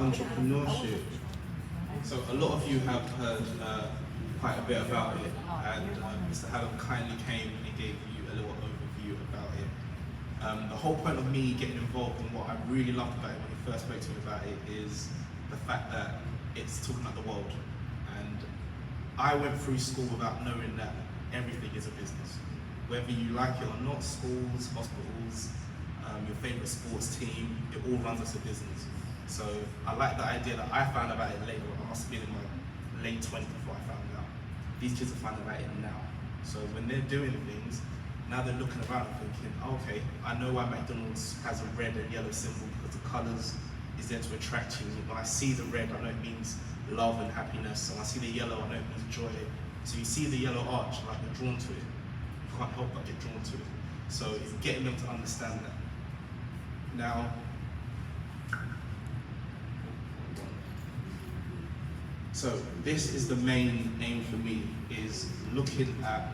entrepreneurship. So a lot of you have heard quite a bit about it, and Mr. Hallam kindly came and gave you a little overview about it. The whole point of me getting involved and what I really loved about it when he first spoke to me about it is the fact that it's talking about the world. And I went through school without knowing that everything is a business. Whether you like it or not, schools, hospitals, your favorite sports team, it all runs as a business. So I like the idea that I found about it later. I must have been in my late 20s before I found out. These kids are finding about it now. So when they're doing things, now they're looking around and thinking, okay, I know why McDonald's has a red and yellow symbol, because the colours is there to attract you. When I see the red, I know it means love and happiness. And I see the yellow, I know it means joy. So you see the yellow arch, like you're drawn to it. You can't help but get drawn to it. So it's getting them to understand that. Now, so this is the main aim for me, is looking at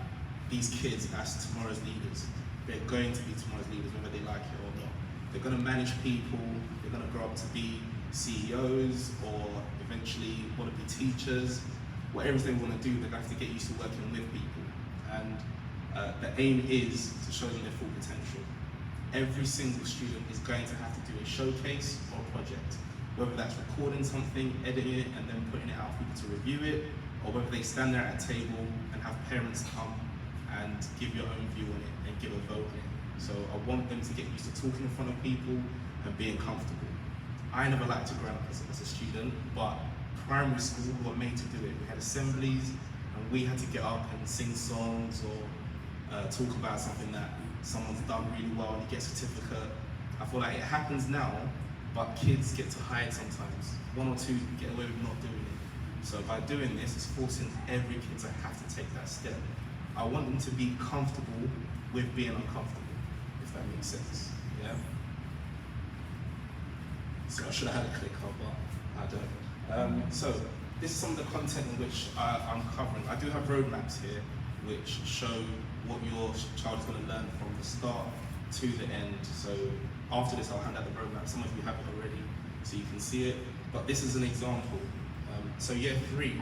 these kids as tomorrow's leaders. They're going to be tomorrow's leaders, whether they like it or not. They're going to manage people, they're going to grow up to be CEOs, or eventually want to be teachers. Whatever they want to do, they're going to have to get used to working with people. And the aim is to show them their full potential. Every single student is going to have to do a showcase or a project, whether that's recording something, editing it, and then putting it out for people to review it, or whether they stand there at a table and have parents come and give your own view on it and give a vote on it. So I want them to get used to talking in front of people and being comfortable. I never liked to grow up as a student, but primary school we were made to do it. We had assemblies and we had to get up and sing songs or talk about something that someone's done really well and you get a certificate. I feel like it happens now, but kids get to hide sometimes. One or two get away with not doing it. So by doing this, it's forcing every kid to have to take that step. I want them to be comfortable with being uncomfortable, if that makes sense. Yeah. So I should have had a clicker, but I don't. So this is some of the content in which I'm covering. I do have roadmaps here which show what your child is going to learn from the start to the end. So after this, I'll hand out the roadmap. Some of you have it already, so you can see it. But this is an example. So year 3,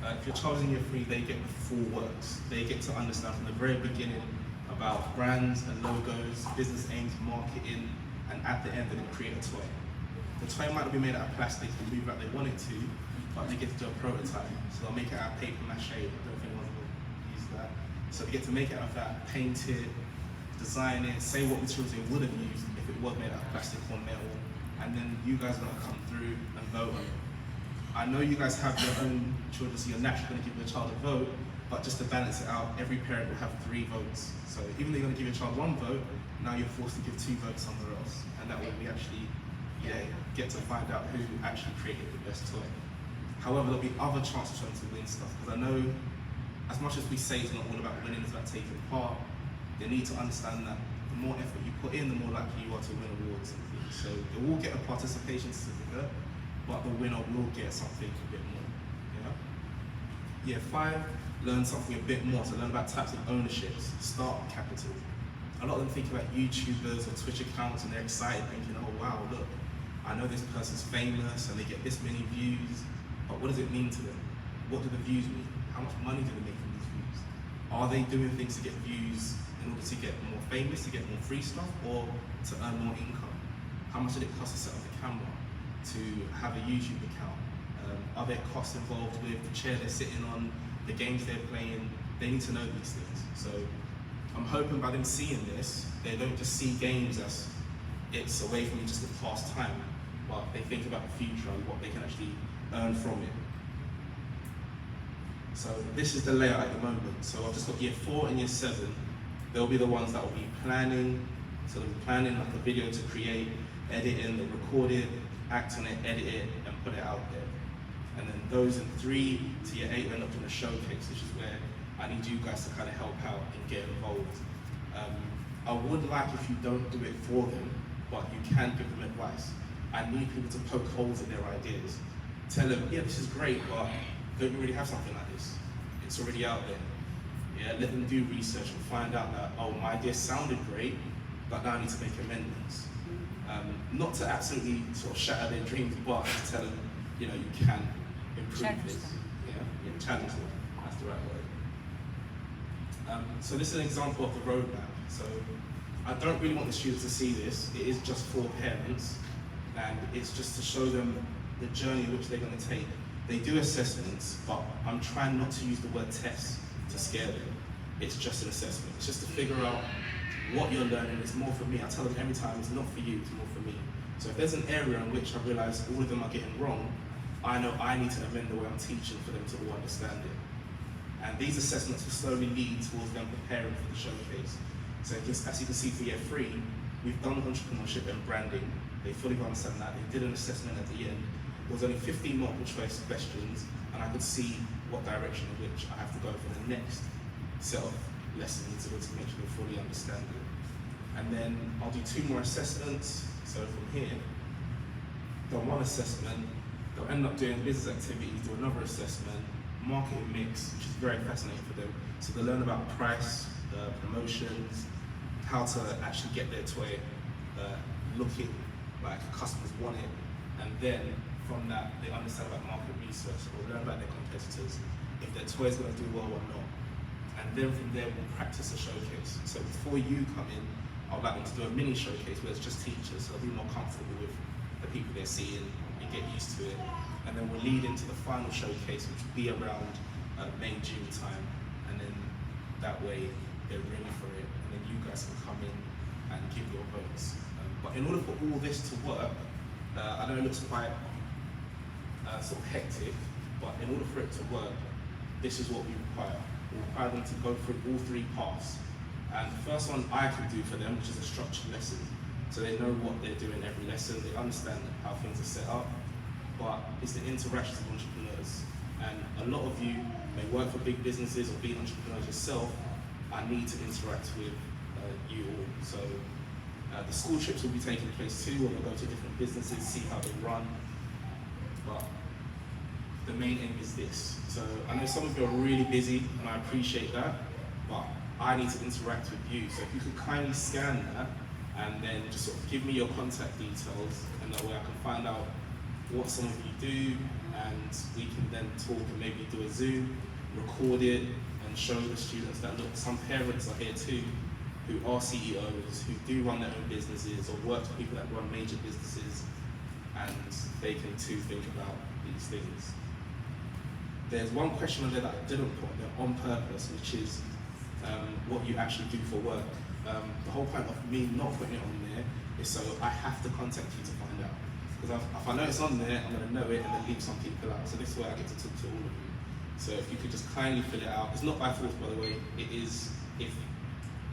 if your child's in year 3, they get the full works. They get to understand from the very beginning about brands and logos, business aims, marketing, and at the end, they create a toy. The toy might not be made out of plastic and move like they want it to, but they get to do a prototype. So they'll make it out of paper mache. I don't know if anyone will use that. So they get to make it out of that, paint it, design it, say what materials they would have used if it was made out of plastic or metal, and then you guys are going to come through and vote on it. I know you guys have your own children, so you're naturally going to give your child a vote, but just to balance it out, every parent will have 3 votes. So even though you're going to give your child 1 vote, now you're forced to give 2 votes somewhere else, and that way we actually get to find out who actually created the best toy. However, there'll be other chances for them to win stuff, because I know as much as we say it's not all about winning, it's about taking part, they need to understand that the more effort you put in, the more likely you are to win awards and things. So they will get a participation certificate, but the winner will get something a bit more. Year 5, learn something a bit more, so learn about types of ownerships, start capital. A lot of them think about YouTubers or Twitch accounts and they're excited thinking, oh wow, look, I know this person's famous and they get this many views, but what does it mean to them? What do the views mean? How much money do they make from these views? Are they doing things to get views in order to get more famous, to get more free stuff, or to earn more income? How much did it cost to set up the camera, to have a YouTube account? Are there costs involved with the chair they're sitting on, the games they're playing? They need to know these things. So I'm hoping by them seeing this, they don't just see games as it's a way for me just to pass time, but they think about the future and what they can actually earn from it. So this is the layout at the moment. So I've just got year 4 and year 7. They'll be the ones that will be planning. So they'll be planning like a video to create, editing, they'll record it, act on it, edit it, and put it out there. And then those in 3 to year 8 end up doing a showcase, which is where I need you guys to kind of help out and get involved. I would like if you don't do it for them, but you can give them advice. I need people to poke holes in their ideas. Tell them, yeah, this is great, but don't you already have something like this? It's already out there. Yeah, let them do research and find out that, oh, my idea sounded great, but now I need to make amendments. Not to absolutely sort of shatter their dreams, but to tell them, you can improve challenge this. them. Yeah, challenge them. That's the right word. So this is an example of the roadmap. So I don't really want the students to see this. It is just for parents, and it's just to show them the journey which they're going to take. They do assessments, but I'm trying not to use the word test to scare them. It's just an assessment. It's just to figure out what you're learning. It's more for me. I tell them every time, it's not for you, it's more for me. So if there's an area in which I realise all of them are getting wrong, I know I need to amend the way I'm teaching for them to all understand it. And these assessments will slowly lead towards them preparing for the showcase. So as you can see for year 3, we've done entrepreneurship and branding. They fully understand that. They did an assessment at the end. There was only 15 multiple choice questions, and I could see what direction in which I have to go for the next set of lessons to make sure they fully understand it. And then I'll do 2 more assessments. So from here, done 1 assessment, they'll end up doing business activities, do another assessment, marketing mix, which is very fascinating for them. So they learn about price, promotions, how to actually get their toy looking like customers want it, and then from that they understand about market research, or learn about their competitors, if their toy is going to do well or not. And then from there we'll practice a showcase. So before you come in, I'd like them to do a mini showcase where it's just teachers, so they'll be more comfortable with the people they're seeing and get used to it. And then we'll lead into the final showcase, which will be around May, June time, and then that way they're ready for it, and then you guys can come in and give your votes. But in order for all this to work, I know it looks quite sort of hectic, but in order for it to work, this is what we require. We require them to go through all 3 paths. And the first one I can do for them, which is a structured lesson. So they know what they're doing every lesson, they understand how things are set up, but it's the interactions of entrepreneurs. And a lot of you may work for big businesses or be entrepreneurs yourself. I need to interact with you all. So the school trips will be taking place too, where we'll go to different businesses, see how they run. But the main aim is this. So I know some of you are really busy, and I appreciate that, but I need to interact with you. So if you could kindly scan that, and then just sort of give me your contact details, and that way I can find out what some of you do, and we can then talk and maybe do a Zoom, record it, and show the students that, look, some parents are here too, who are CEOs, who do run their own businesses, or work with people that run major businesses, and they can too think about these things. There's one question on there that I didn't put there on purpose, which is what you actually do for work. The whole point of me not putting it on there is so I have to contact you to find out. Because if I know it's on there, I'm going to know it and then leave some people out. So this is where I get to talk to all of you. So if you could just kindly fill it out. It's not by force, by the way. It is if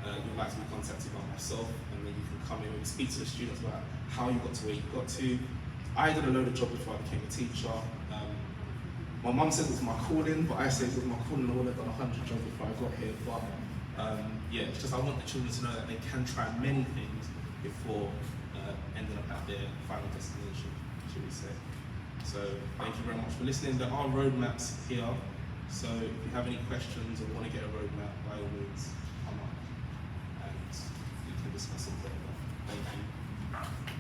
you'd like to be contacted by myself, and then you can come in and speak to the students about how you got to where you got to. I did a load of jobs before I became a teacher. My mum said it was my calling, but I say it was my calling. I would have done 100 jobs before I got here. But yeah, it's just I want the children to know that they can try many things before ending up at their final destination, should we say. So thank you very much for listening. There are roadmaps here, so if you have any questions or want to get a roadmap, by all means, come on and we can discuss it further. Thank you.